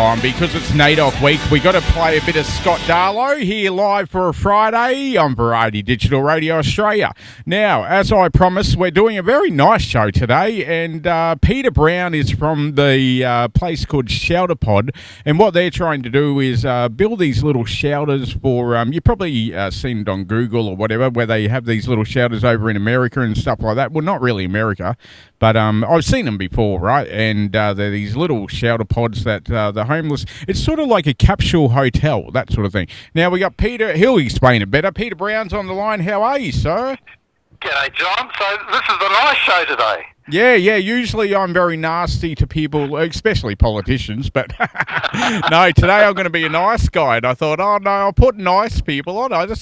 Oh, and because it's NAIDOC week, we got to play a bit of Scott Darlow here live for a Friday on Variety Digital Radio Australia. Now, as I promised, we're doing a very nice show today, and Peter Brown is from the place called Shelter Pod, and what they're trying to do is build these little shelters for, you've probably seen it on Google or whatever, where they have these little shelters over in America and stuff like that. Well, not really America, but I've seen them before, right? And they're these little shelter pods that the homeless, it's sort of like a capsule hotel, that sort of thing. Now we got Peter, he'll explain it better. Peter Brown's on the line. How are you, sir? G'day, John. So this is a nice show today. Yeah. Usually I'm very nasty to people, especially politicians, but no, today I'm going to be a nice guy. And I thought, oh no, I'll put nice people on. Do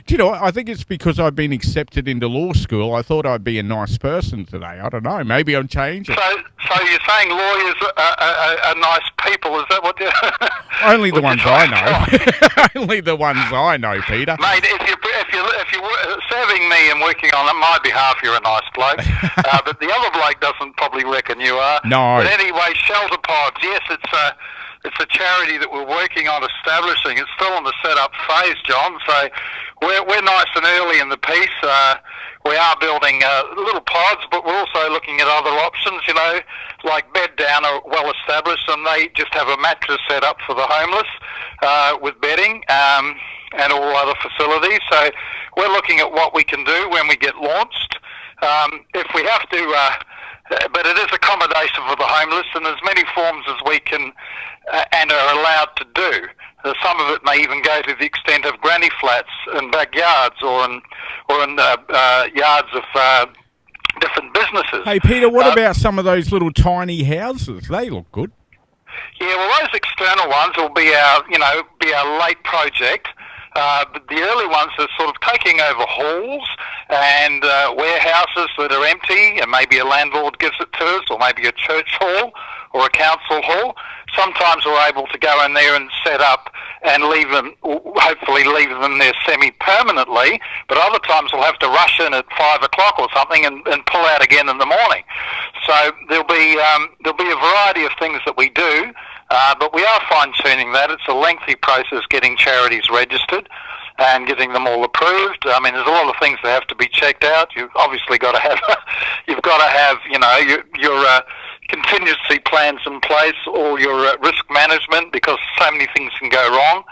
you know, I think it's because I've been accepted into law school. I thought I'd be a nice person today. I don't know. Maybe I'm changing. So you're saying lawyers are nice people? Is that what you're? Only the ones I know. Only the ones I know, Peter. Mate, if you're serving me and working on my behalf, you're a nice bloke. But the other bloke doesn't probably reckon you are. No. But anyway, Shelter Pods, yes, it's a charity that we're working on establishing. It's still in the setup phase, John. So we're nice and early in the piece. We are building little pods, but we're also looking at other options, you know, like Bed Down are well established, and they just have a mattress set up for the homeless with bedding and all other facilities. So we're looking at what we can do when we get launched. If we have to, but it is accommodation for the homeless in as many forms as we can and are allowed to do. Some of it may even go to the extent of granny flats in backyards or in yards of different businesses. Hey, Peter, what about some of those little tiny houses? They look good. Yeah, well, those external ones will be our late project. But the early ones are sort of taking over halls and warehouses that are empty, and maybe a landlord gives it to us, or maybe a church hall or a council hall. Sometimes we're able to go in there and set up and leave them, hopefully leave them there semi-permanently, but other times we'll have to rush in at 5 o'clock or something and pull out again in the morning. So there'll be a variety of things that we do. But we are fine-tuning that. It's a lengthy process getting charities registered and getting them all approved. I mean, there's a lot of things that have to be checked out. You've obviously got to have, you know, your contingency plans in place, all your risk management, because so many things can go wrong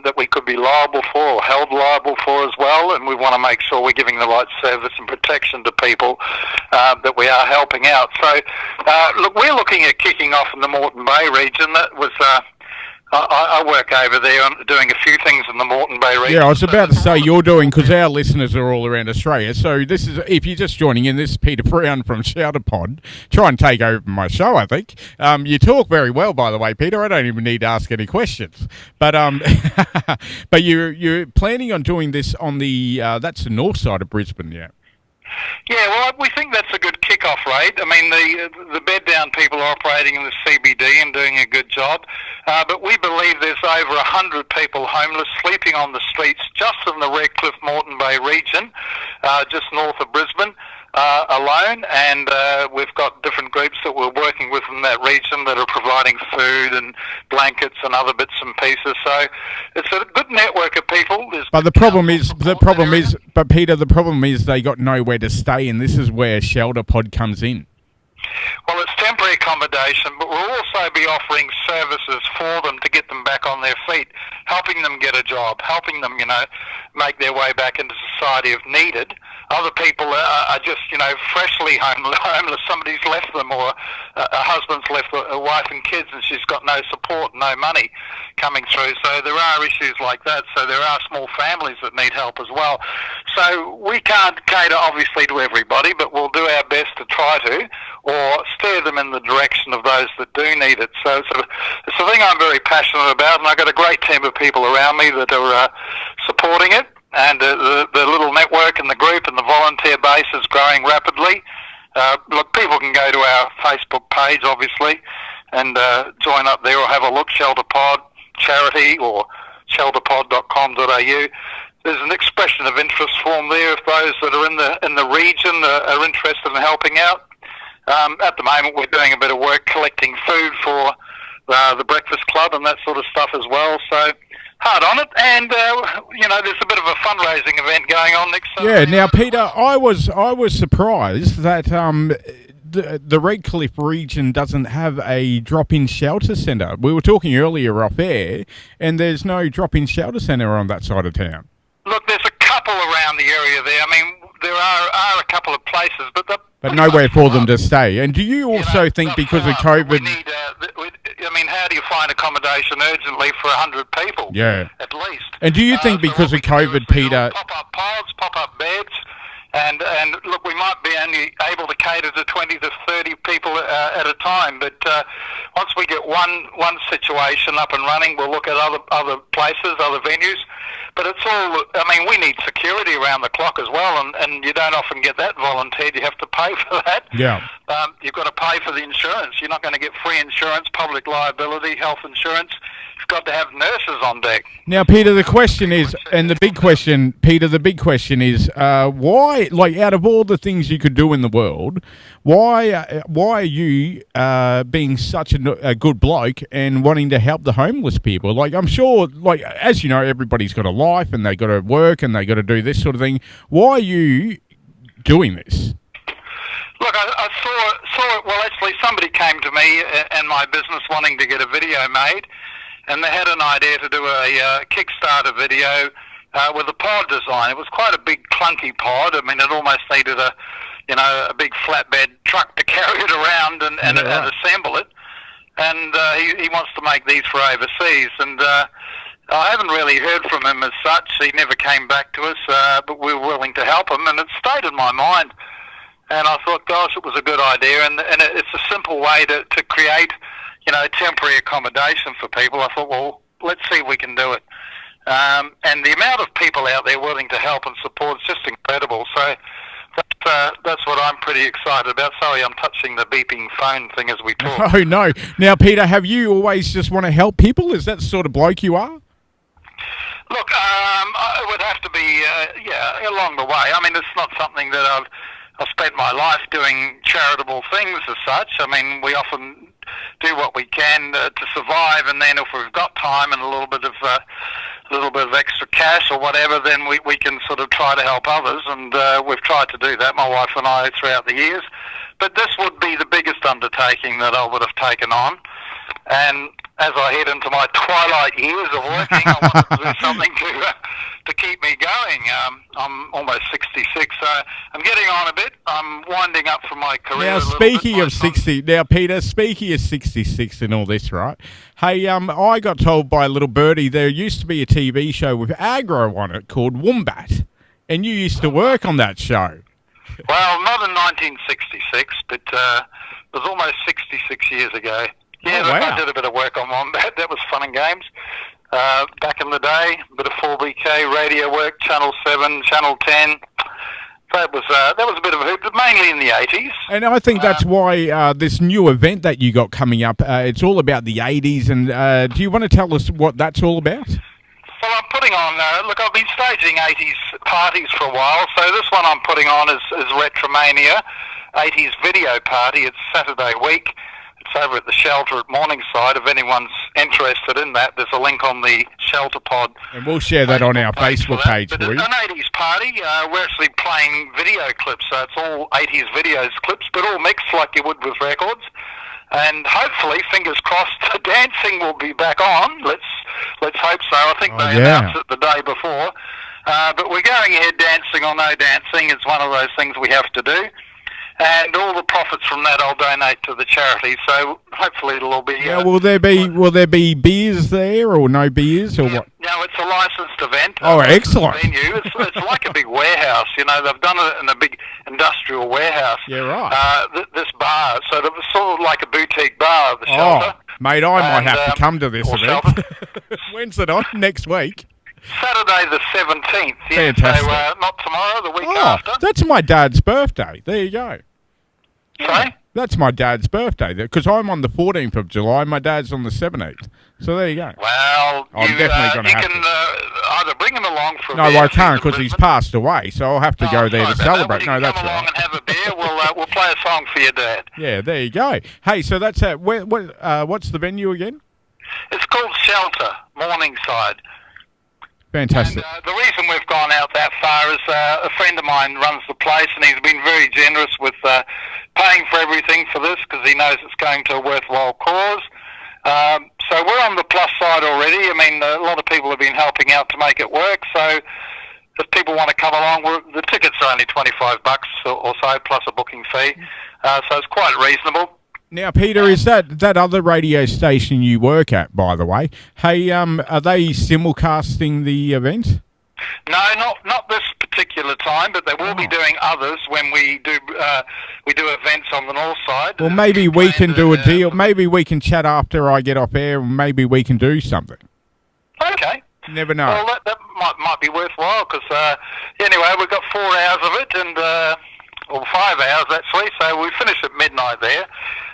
that we could be liable for or held liable for as well, and we want to make sure we're giving the right service and protection to people that we are helping out. So, look, we're looking at kicking off in the Moreton Bay region. That was, I work over there doing a few things in the Moreton Bay region. Yeah, I was about to say you're doing, because our listeners are all around Australia. So this is, if you're just joining in, this is Peter Brown from Shelter Pod. Try and take over my show, I think. You talk very well, by the way, Peter. I don't even need to ask any questions. But but you're planning on doing this on the that's the north side of Brisbane, yeah. Yeah, well, we think that's a good kick-off rate. I mean, the Bed Down people are operating in the CBD and doing a good job, but we believe there's over 100 people homeless sleeping on the streets just in the Redcliffe Moreton Bay region, just north of Brisbane alone, and we've got different groups that we're working with in that region that are providing food and blankets and other bits and pieces. So it's a good network of people. But Peter, the problem is they got nowhere to stay, and this is where Shelter Pod comes in. Well, it's temporary accommodation, but we'll also be offering services for them to get them back on their feet, helping them get a job, helping them, you know, make their way back into society if needed. Other people are just, you know, freshly homeless. Somebody's left them, or a husband's left a wife and kids, and she's got no support, no money coming through. So there are issues like that. So there are small families that need help as well. So we can't cater, obviously, to everybody, but we'll do our best to try to, or steer them in the direction of those that do need it. So it's a thing I'm very passionate about, and I've got a great team of people around me that are supporting it. And the little network and the group and the volunteer base is growing rapidly. Look, people can go to our Facebook page, obviously, and join up there, or have a look, Shelter Pod Charity or shelterpod.com.au. There's an expression of interest form there if those that are in the region are interested in helping out. At the moment, we're doing a bit of work collecting food for the Breakfast Club and that sort of stuff as well. So hard on it, and there's a bit of a fundraising event going on next Sunday. Yeah. Now, Peter, I was surprised that the Redcliffe region doesn't have a drop-in shelter centre. We were talking earlier off air, and there's no drop-in shelter centre on that side of town. Look, there's a couple around the area there. I mean, there are a couple of places, but nowhere for them to stay. And do you also think because of COVID... We need, how do you find accommodation urgently for 100 people? Yeah. At least. And do you think because of COVID, Peter... Pop-up pods, pop-up beds, and look, we might be only able to cater to 20 to 30 people at a time, but once we get one situation up and running, we'll look at other places, other venues. But it's all, we need security around the clock as well, and you don't often get that volunteered. You have to pay for that. Yeah. You've got to pay for the insurance. You're not going to get free insurance, public liability, health insurance. You've got to have nurses on deck. Now, Peter, the question is, and the big question, Peter, is, why, like, out of all the things you could do in the world, why are you being such a good bloke and wanting to help the homeless people? Like, I'm sure, like, as you know, everybody's got a life and they got to work and they got to do this sort of thing. Why are you doing this? Look, I saw it. Well, actually, somebody came to me and my business wanting to get a video made, and they had an idea to do a Kickstarter video with a pod design. It was quite a big, clunky pod. I mean, it almost needed a big flatbed truck to carry it around and assemble it. And he wants to make these for overseas. And I haven't really heard from him as such. He never came back to us, but we were willing to help him, and it stayed in my mind. And I thought, gosh, it was a good idea, and it's a simple way to create, temporary accommodation for people. I thought, well, let's see if we can do it. And the amount of people out there willing to help and support is just incredible. So that's what I'm pretty excited about. Sorry, I'm touching the beeping phone thing as we talk. Oh, no. Now, Peter, have you always just want to help people? Is that the sort of bloke you are? Look, it would have to be, along the way. I mean, it's not something that I've spent my life doing charitable things as such. I mean, we often do what we can to survive, and then if we've got time and a little bit of extra cash or whatever, then we can sort of try to help others, and we've tried to do that, my wife and I, throughout the years. But this would be the biggest undertaking that I would have taken on. And as I head into my twilight years of working, I wanted to do something to keep me going. I'm almost 66, so I'm getting on a bit. I'm winding up from my career. Now, speaking of 60, Peter, speaking of 66 and all this, right? Hey, I got told by a little birdie there used to be a TV show with aggro on it called Wombat, and you used to work on that show. Well, not in 1966, but it was almost 66 years ago. Yeah, oh, wow. I did a bit of work on Wombat. That was fun and games. Back in the day, a bit of 4BK radio work, Channel 7, Channel 10. That was a bit of a hoop, but mainly in the 80s. And I think that's why this new event that you got coming up, it's all about the 80s. And do you want to tell us what that's all about? Well, I'm putting on, look, I've been staging 80s parties for a while, so this one I'm putting on is Retromania, 80s video party. It's Saturday week. It's over at the Shelter at Morningside. If anyone's interested in that, there's a link on the Shelter Pod. And we'll share that on our Facebook page for you. It's an 80s party. We're actually playing video clips, so it's all 80s videos clips, but all mixed like you would with records. And hopefully, fingers crossed, the dancing will be back on. Let's hope so. I think they announced it the day before. But we're going ahead, dancing or no dancing. It's one of those things we have to do. And all the profits from that I'll donate to the charity. So hopefully it'll all be... will there be beers there or no beers or what? No, it's a licensed event. Oh, excellent. Venue. It's like a big warehouse. They've done it in a big industrial warehouse. Yeah, right. This bar, so it was sort of like a boutique bar, the Shelter. Oh, mate, I might have to come to this event. When's it on? Next week? Saturday the 17th. Yeah, fantastic. So not tomorrow, the week after. That's my dad's birthday. There you go. Sorry? That's my dad's birthday, because I'm on the 14th of July. My dad's on the 17th. So there you go. Well, I'm definitely going to have to. Either bring him along for a beer. No, I can't, because he's passed away, so I'll have to go there to celebrate. No, that's right. Come along and have a beer. We'll play a song for your dad. Yeah, there you go. Hey, so that's what's the venue again? It's called Shelter, Morningside. Fantastic. And the reason we've gone out that far is a friend of mine runs the place, and he's been very generous with paying for everything for this because he knows it's going to a worthwhile cause. So we're on the plus side already. I mean, a lot of people have been helping out to make it work. So if people want to come along, the tickets are only $25 or so, plus a booking fee. So it's quite reasonable. Now, Peter, is that other radio station you work at, by the way? Hey, are they simulcasting the event? No, not this particular time, but they will be doing others when we do events on the north side. Well, maybe we can do a deal. Maybe we can chat after I get off air, and maybe we can do something. Okay. Never know. Well, that might be worthwhile because anyway, we've got 4 hours of it, and or 5 hours actually. So we finish at midnight there.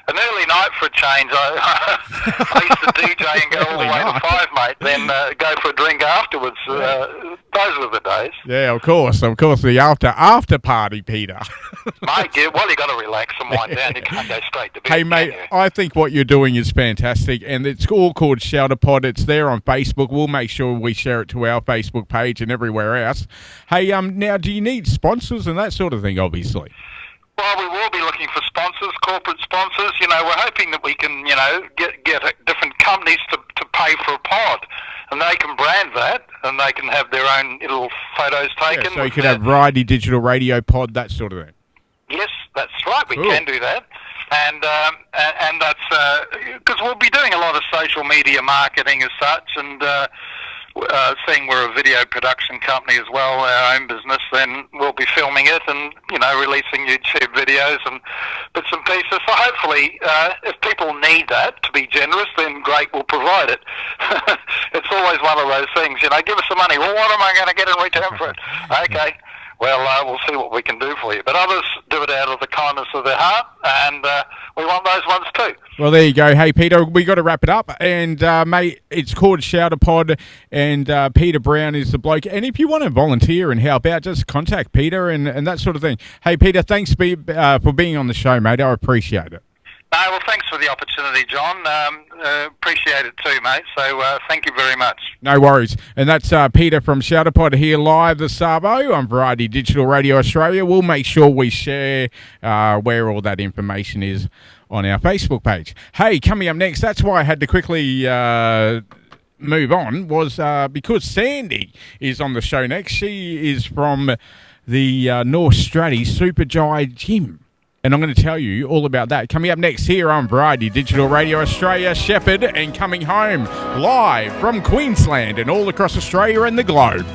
An early night for a change. I used to DJ and go all the way to 5, mate. Then go for a drink afterwards. Those were the days. Yeah, of course, the after party, Peter. Mate, you got to relax and wind down. You can't go straight to bed. Hey, mate, I think what you're doing is fantastic, and it's all called Shelter Pod. It's there on Facebook. We'll make sure we share it to our Facebook page and everywhere else. Hey, now, do you need sponsors and that sort of thing, obviously? Well, we will be looking for sponsors, corporate sponsors. We're hoping that we can, get different companies to pay for a pod, and they can brand that, and they can have their own little photos taken. Yeah, so you could have Variety Digital Radio Pod, that sort of thing. Yes, that's right. We can do that, and that's because we'll be doing a lot of social media marketing as such, and seeing we're a video production company as well, our own business, then we'll be filming it and, releasing YouTube videos and bits and pieces. So hopefully, if people need that to be generous, then great, we'll provide it. It's always one of those things, give us the money. Well, what am I going to get in return for it? Okay. Well, we'll see what we can do for you. But others do it out of the kindness of their heart, and we want those ones too. Well, there you go. Hey, Peter, we got to wrap it up. And, mate, it's called Shelter Pod, and Peter Brown is the bloke. And if you want to volunteer and help out, just contact Peter and that sort of thing. Hey, Peter, thanks for being on the show, mate. I appreciate it. No, well, thanks for the opportunity, John. Appreciate it too, mate. So thank you very much. No worries. And that's Peter from Shelter Pod here live this Sabo on Variety Digital Radio Australia. We'll make sure we share where all that information is on our Facebook page. Hey, coming up next, that's why I had to quickly move on, was because Sandy is on the show next. She is from the North Stratty Super Jai Gym. And I'm going to tell you all about that coming up next here on Variety Digital Radio Australia. Shepherd and Coming Home, live from Queensland and all across Australia and the globe.